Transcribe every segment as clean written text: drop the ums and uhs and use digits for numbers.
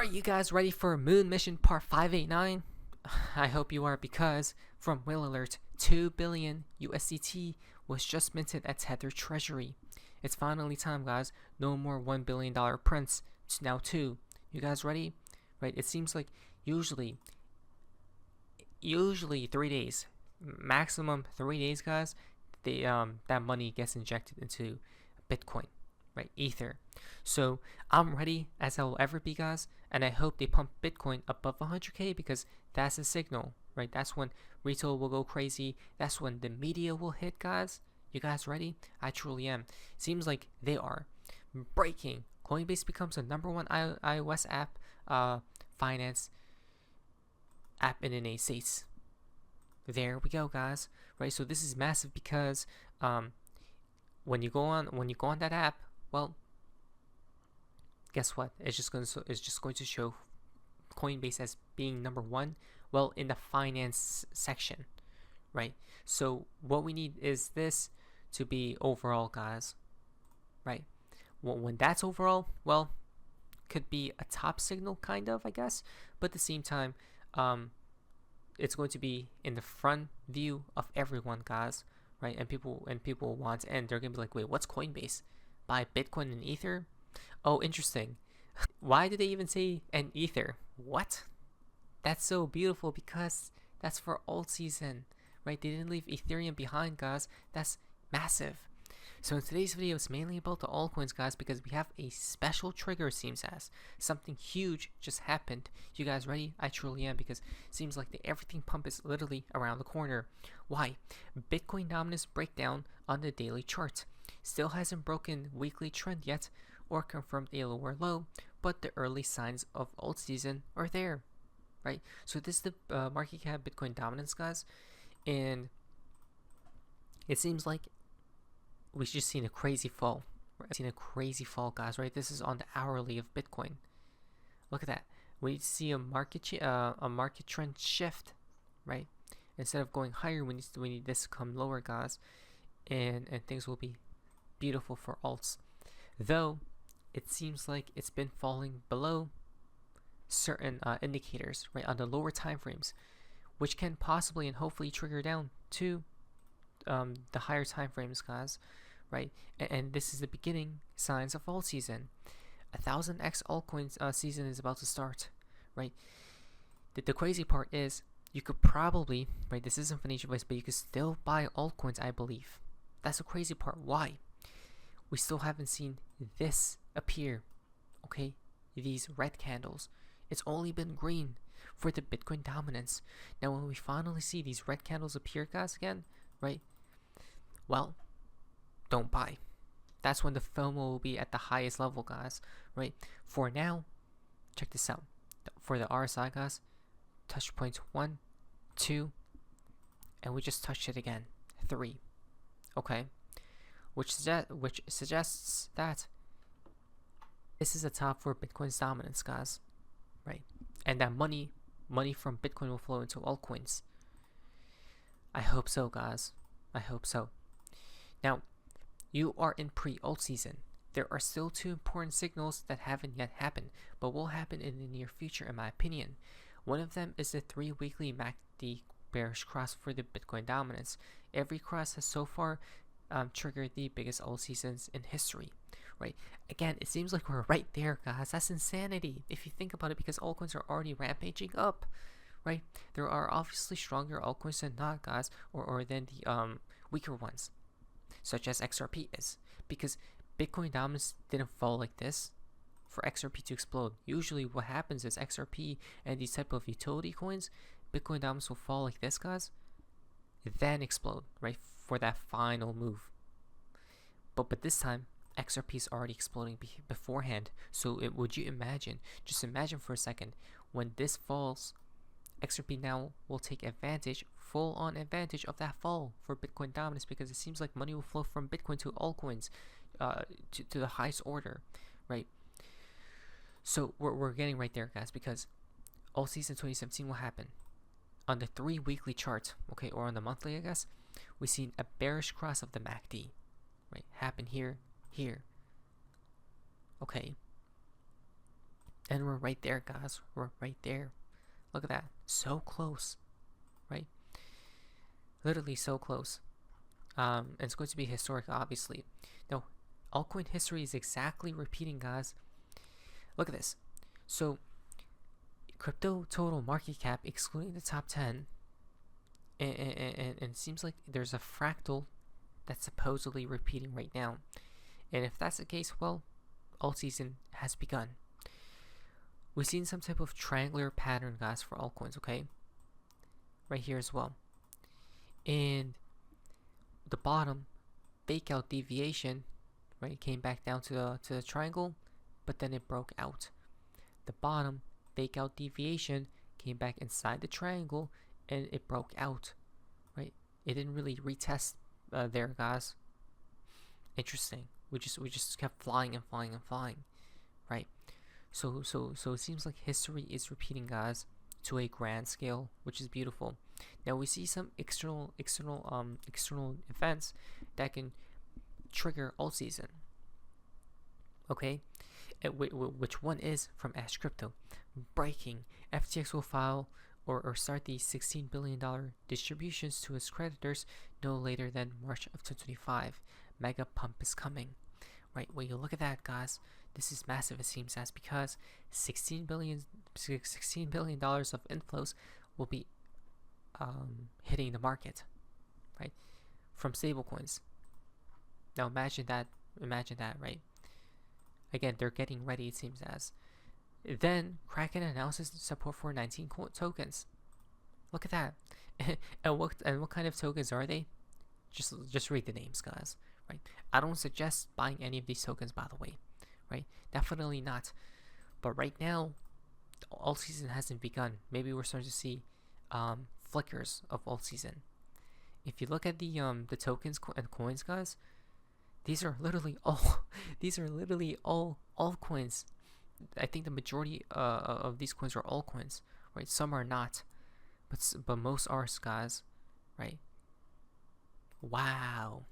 Are you guys ready for Moon Mission Part 589? I hope you are, because from Whale Alert, 2 billion USDT was just minted at Tether treasury. It's finally time, guys. No more $1 billion prints. It's now 2. You guys ready? Right? It seems like usually 3 days, maximum 3 days, guys. That money gets injected into Bitcoin, right? Ether. So I'm ready as I will ever be, guys, and I hope they pump Bitcoin above 100k, because that's a signal, right? That's when retail will go crazy. That's when the media will hit, guys. You guys ready? I truly am. Seems like they are. Breaking: Coinbase becomes the #1 iOS app finance app in the United States. There we go, guys. Right, so this is massive because when you go on that app, well, guess what? It's just going to show Coinbase as being #1. Well, in the finance section, right? So what we need is this to be overall, guys. Right? Well, when that's overall, well, could be a top signal, kind of, I guess. But at the same time, it's going to be in the front view of everyone, guys. Right? And people want, and they're gonna be like, wait, what's Coinbase? Buy Bitcoin and Ether? Oh, interesting. Why did they even say an Ether? What? That's so beautiful, because that's for alt season, right? They didn't leave Ethereum behind, guys. That's massive. So in today's video, it's mainly about the altcoins, guys, because we have a special trigger, it seems as. Something huge just happened. You guys ready? I truly am, because it seems like the everything pump is literally around the corner. Why? Bitcoin dominance breakdown on the daily chart. Still hasn't broken weekly trend yet or confirmed a lower low, but the early signs of alt season are there, right? So this is the market cap Bitcoin dominance, guys, and it seems like we've just seen a crazy fall. Guys, right? This is on the hourly of Bitcoin. Look at that. We need to see a market trend shift, right? Instead of going higher, we need this to come lower, guys, and things will be beautiful for alts. Though it seems like it's been falling below certain indicators, right, on the lower time frames, which can possibly and hopefully trigger down to the higher time frames, guys, right? And this is the beginning signs of alt season. 1000x altcoins season is about to start, right? The crazy part is you could probably, right, this isn't financial advice, but you could still buy altcoins, I believe. That's the crazy part. Why? We still haven't seen this appear, okay? These red candles. It's only been green for the Bitcoin dominance. Now, when we finally see these red candles appear, guys, again, right? Well, don't buy. That's when the FOMO will be at the highest level, guys, right? For now, check this out. For the RSI, guys, touch points 1, 2, and we just touched it again, 3. Okay, which suggests that this is a top for Bitcoin's dominance, guys, right? And that money from Bitcoin will flow into altcoins. I hope so, guys. I hope so. Now, you are in pre-alt season. There are still 2 important signals that haven't yet happened, but will happen in the near future, in my opinion. One of them is the 3-weekly MACD bearish cross for the Bitcoin dominance. Every cross has so far triggered the biggest alt seasons in history, right? Again, it seems like we're right there, guys. That's insanity if you think about it, because altcoins are already rampaging up, right? There are obviously stronger altcoins than not, guys, or than the weaker ones, such as XRP is, because Bitcoin dominance didn't fall like this for XRP to explode. Usually what happens is XRP and these type of utility coins, Bitcoin dominance will fall like this, guys, then explode, right, for that final move. But this time XRP is already exploding beforehand. So would you imagine, just imagine for a second, when this falls, XRP now will take advantage, full on advantage of that fall for Bitcoin dominance, because it seems like money will flow from Bitcoin to altcoins to the highest order, right? So we're getting right there, guys, because alt season 2017 will happen. On the 3 weekly chart, okay, or on the monthly, I guess, we've seen a bearish cross of the MACD, right, happen here, okay, And we're right there, guys. We're right there. Look at that. So close, right? Literally so close. And it's going to be historic, obviously. Now, altcoin history is exactly repeating, guys. Look at this. So, crypto total market cap, excluding the top 10, and it seems like there's a fractal that's supposedly repeating right now. And if that's the case, well, alt season has begun. We've seen some type of triangular pattern, guys, for altcoins, okay? Right here as well. And the bottom, fake out deviation, right, came back down to the triangle, but then it broke out. The bottom, fake out deviation, came back inside the triangle, and it broke out, right? It didn't really retest there, guys. Interesting. We just kept flying and flying and flying, right? So it seems like history is repeating, guys, to a grand scale, which is beautiful. Now we see some external events that can trigger alt season. Okay, which one is from Ash Crypto? Breaking. FTX will file or start the $16 billion distributions to its creditors no later than March of 2025. Mega pump is coming. Right, when you look at that, guys, this is massive, it seems, as because $16 billion of inflows will be hitting the market, right, from stablecoins. Now imagine that, right? Again, they're getting ready, it seems as. Then Kraken announces support for 19 tokens. Look at that. and what kind of tokens are they? Just read the names, guys. Right? I don't suggest buying any of these tokens, by the way. Right? Definitely not. But right now, alt season hasn't begun. Maybe we're starting to see flickers of alt season. If you look at the tokens and coins, guys, these are literally all altcoins. I think the majority of these coins are altcoins, right? Some are not, but most are, guys, right? Wow.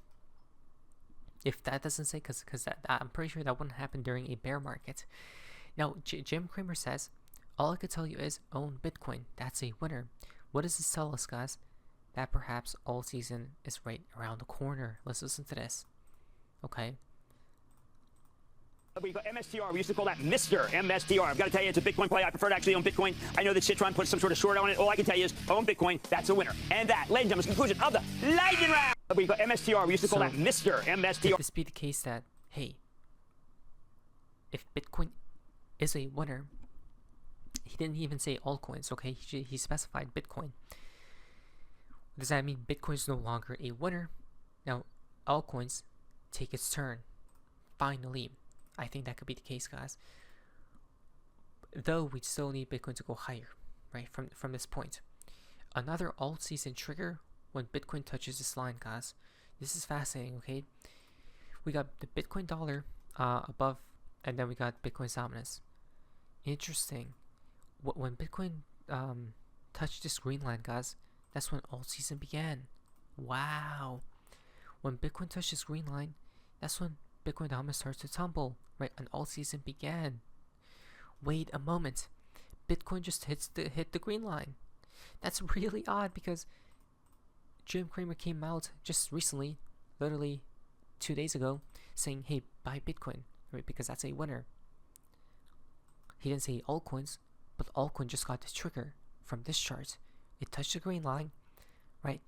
If that doesn't say, because I'm pretty sure that wouldn't happen during a bear market. Now, Jim Cramer says, all I could tell you is own Bitcoin. That's a winner. What does this tell us, guys? That perhaps alt season is right around the corner. Let's listen to this. Okay. We got MSTR. We used to call that Mr. MSTR. I've got to tell you, it's a Bitcoin play. I prefer to actually own Bitcoin. I know that Citron put some sort of short on it. All I can tell you is own Bitcoin. That's a winner. And that, ladies and gentlemen, is the conclusion of the lightning round. We got MSTR. We used to call that Mr. MSTR. If this be the case that, hey, if Bitcoin is a winner, he didn't even say altcoins, okay? He specified Bitcoin. Does that mean Bitcoin is no longer a winner? Now, altcoins take its turn. Finally. I think that could be the case, guys. Though we still need Bitcoin to go higher, right? From this point. Another alt season trigger when Bitcoin touches this line, guys. This is fascinating, okay? We got the Bitcoin dollar above, and then we got Bitcoin's dominance. Interesting. When Bitcoin touched this green line, guys, that's when alt season began. Wow. When Bitcoin touched this green line, that's when Bitcoin dominance starts to tumble, right? And alt season began. Wait a moment. Bitcoin just hit the green line. That's really odd because Jim Cramer came out just recently, literally 2 days ago, saying, hey, buy Bitcoin, right? Because that's a winner. He didn't say altcoins, but altcoin just got this trigger from this chart. It touched the green line, right?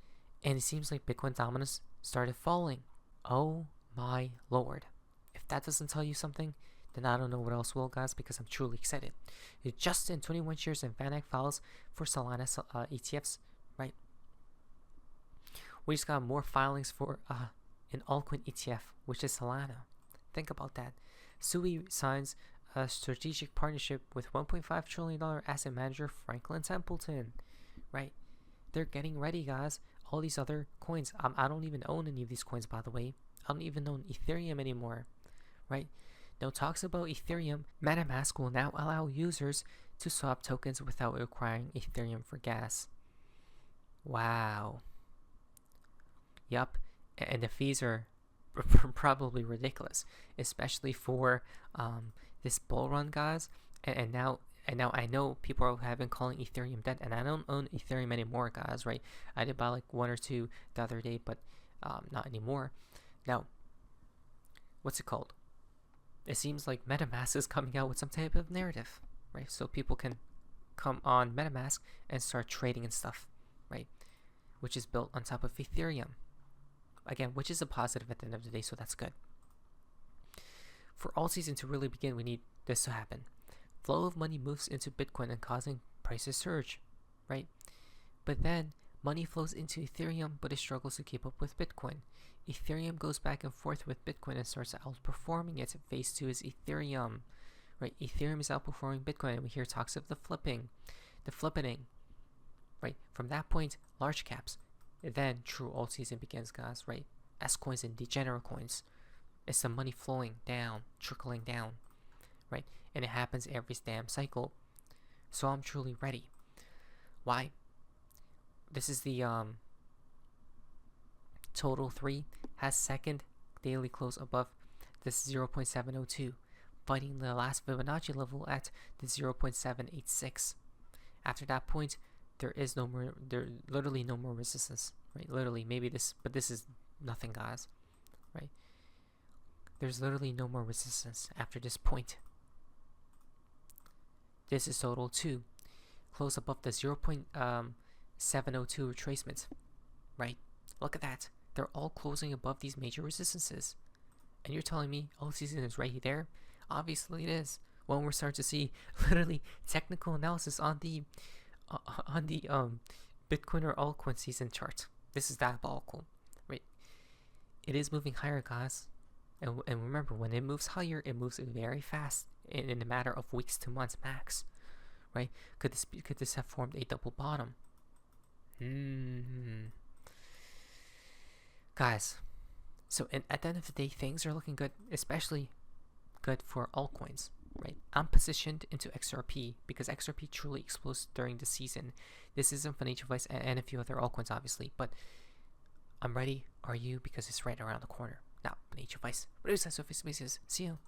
And it seems like Bitcoin dominance started falling. Oh my lord. If that doesn't tell you something, then I don't know what else will, guys, because I'm truly excited. Justin, 21 shares in VanEck files for Solana ETFs, right? We just got more filings for an altcoin ETF, which is Solana. Think about that. Sui signs a strategic partnership with $1.5 trillion asset manager Franklin Templeton, right? They're getting ready, guys. All these other coins. I don't even own any of these coins, by the way. I don't even own Ethereum anymore, right? Now, talks about Ethereum. MetaMask will now allow users to swap tokens without requiring Ethereum for gas. Wow. Yup. And the fees are probably ridiculous, especially for this bull run, guys. and now I know people have been calling Ethereum dead, and I don't own Ethereum anymore, guys, right? I did buy like 1 or 2 the other day, but not anymore. Now, what's it called? It seems like MetaMask is coming out with some type of narrative, right? So people can come on MetaMask and start trading and stuff, right? Which is built on top of Ethereum. Again, which is a positive at the end of the day, so that's good. For alt season to really begin, we need this to happen. Flow of money moves into Bitcoin and causing prices surge, right? But then money flows into Ethereum, but it struggles to keep up with Bitcoin. Ethereum goes back and forth with Bitcoin and starts outperforming it. Phase 2 is Ethereum, right? Ethereum is outperforming Bitcoin, and we hear talks of the flippening, right? From that point, large caps. Then true alt season begins, guys, right? S coins and degenerate coins. It's the money flowing down, trickling down, right? And it happens every damn cycle. So I'm truly ready. Why? This is the total 3 has second daily close above this 0.702, fighting the last Fibonacci level at the 0.786. After that point, there is no more, literally no more resistance, right? Literally, maybe this, but this is nothing, guys, right? There's literally no more resistance after this point. This is total 2, close above the 0.702 retracement, right? Look at that. They're all closing above these major resistances. And you're telling me alt season is right there? Obviously it is. When we're starting to see literally technical analysis on the Bitcoin or altcoin season chart. This is diabolical, right? It is moving higher, guys. And remember, when it moves higher, it moves very fast in a matter of weeks to months max, right? Could this have formed a double bottom? Guys, so at the end of the day, things are looking good, especially good for altcoins, right? I'm positioned into XRP because XRP truly explodes during the season. This isn't financial advice, and a few other altcoins, obviously, but I'm ready. Are you? Because it's right around the corner. Now, financial advice. What is that? So, see you.